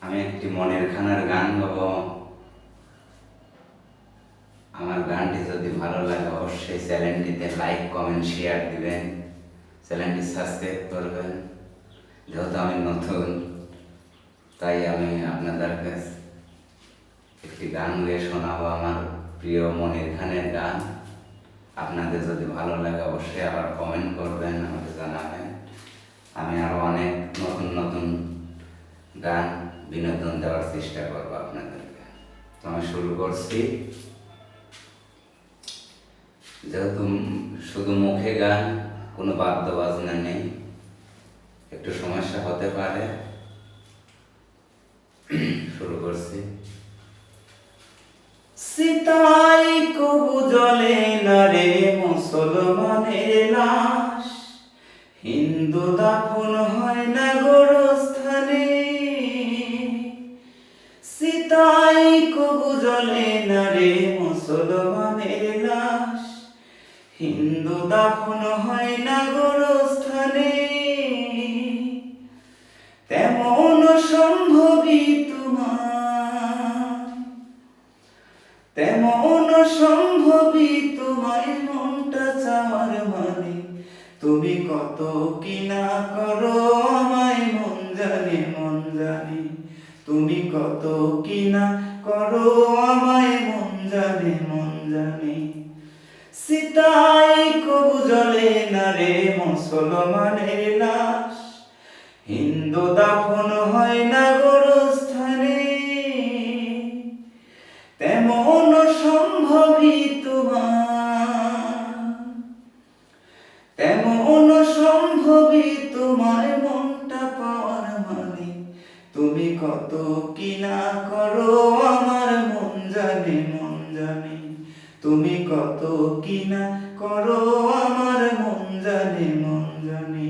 আমি একটি মনের খানার গান গাবো। আমার গানটি যদি ভালো লাগে অবশ্যই চ্যানেলটিতে লাইক কমেন্ট শেয়ার দিবেন, চ্যানেলটি সাবস্ক্রাইব করবেন। যেহেতু আমি নতুন, তাই আমি আপনাদের কাছে একটি গান গেয়ে শোনাবো, আমার প্রিয় মনের খানের গান। আপনাদের যদি ভালো লাগে অবশ্যই আবার কমেন্ট করবেন, আমাকে জানাবেন। আমি আরও অনেক নতুন নতুন গান বিনোদন দেওয়ার চেষ্টা করবো আপনাদেরকে। তো আমি শুরু করছি। যেহেতু শুধু মুখে গান, কোনো বাদ্য বাজনা নেই, একটু সমস্যা হতে পারে। শুরু করছি। সীতাই কবু জলে না রে মুসলমানের লাশ, হিন্দু দাফন হয় না গোরস্থানে। সীতাই কবু জলে না রে মুসলমানের লাশ, হিন্দু দাফন হয় না গোরস্থানে। তেমন সম্ভবই তোমার, তেমন সম্ভবই তোমায় মনটা চাওয়ার মানে। তুমি কত কি না করো আমায় মন জানে মন জানে। তুমি কত কি না করো আমায় মন জানে মন জানে। সীতাই কবু জলে না রে মুসলমানের লাশ, হিন্দু দাফন হয় না গোরস্থানে। তেমন সম্ভবই তোমার, তেমন সম্ভবই তোমার মনটা পাওয়ার মানে। তুমি কত কি না করো আমার মন জানে মন জানে। তুমি কত কি না করো আমার মন জানে মন জানে।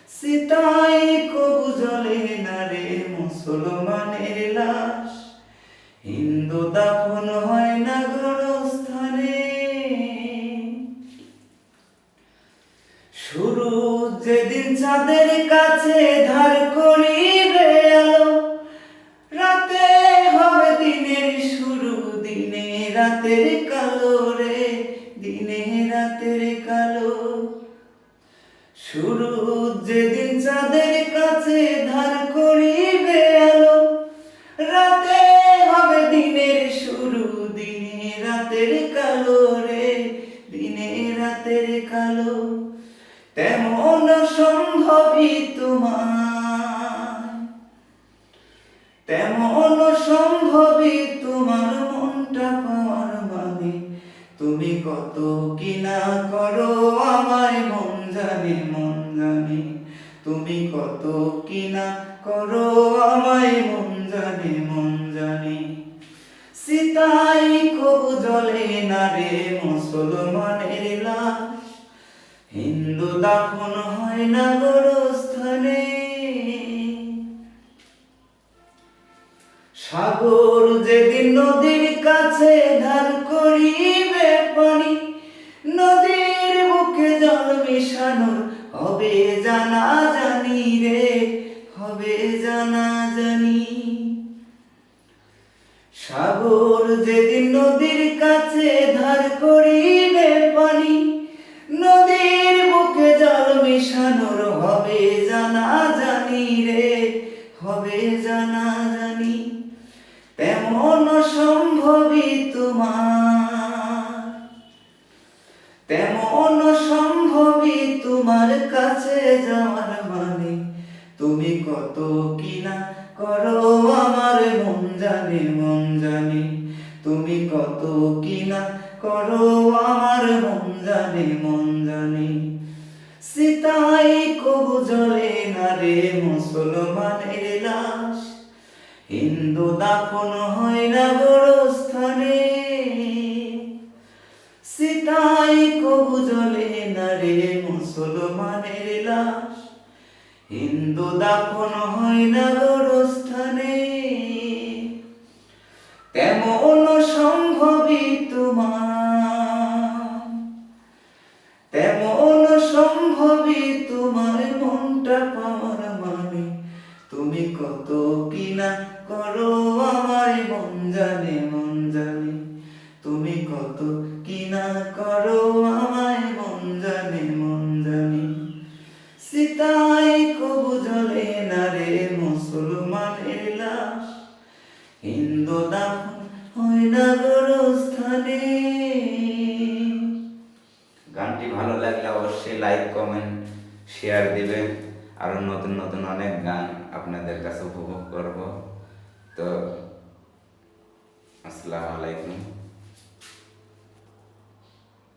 সীতাই কবু জলে না রে মুসলমানের লাশ, হিন্দু দাফন হয় না গোরস্থানে। শুরু যেদিন চাঁদের কাছে ধার করিবে আলো, রাতে হবে দিনের শুরু, দিনে রাতের কালো রে, দিনে রাতের কালো। শুরু যেদিন চাঁদের কাছে ধার করিবে আলো, রাতে হবে দিনের শুরু, দিনে রাতের কালো রে, দিনে রাতের কালো। তেমন সম্ভবই তোমার, তেমন সম্ভবই তোমার মনটা পাওয়ার মানে। তুমি কত কি না করো আমায় মন জানে মন জানে। তুমি কত কি না করো আমায় মন জানে মন জানে। সীতাই কবু জলে না রে মুসলমানের লাশ, হিন্দু দাফন হয় না গোরস্থানে। সাগর যেদিন নদীর কাছে ধার করিবে পানি, নদীর বুকে জল মিশানোর হবে জানা জানি রে, হবে জানা জানি। সাগর যেদিন নদীর কাছে ধার করিবে পানি, নদীর বুকে জল মিশানোর হবে জানা জানি রে, হবে জানা জানি। তেমন সম্ভবই তোমার, তেমন সম্ভবই তোমার কাছে যাওয়ার মানে। তুমি কত কি না করো আমার মন জানে মন জানে। তুমি কত কি না করো আমার মন জানে মন জানে। সীতাই কবু জলে না রে মুসলমানের লাশ, হিন্দু দাফন হয় না গোরস্থানে। সীতাই কবু জলে না রে মুসলমানের লাশ, হিন্দু দাফন হয় না গোরস্থানে। তেমন সম্ভবই তোমার, তেমন সম্ভবই তোমার মনটা পাওয়ার মানে। তুমি কত কিনা করো আমায় মন জানে মন জানে, তুমি কত কিনা করো আমায় মন জানে মন জানে। সীতাই কবু জ্বলে না রে মুসলমানের লাশ, হিন্দু দাফন হয় না গোরস্থানে। গানটি ভালো লাগলে অবশ্যই লাইক কমেন্ট শেয়ার দিবেন। আরো নতুন নতুন অনেক গান আপনাদের কাছে উপভোগ করব। তো আসসালামু আলাইকুম।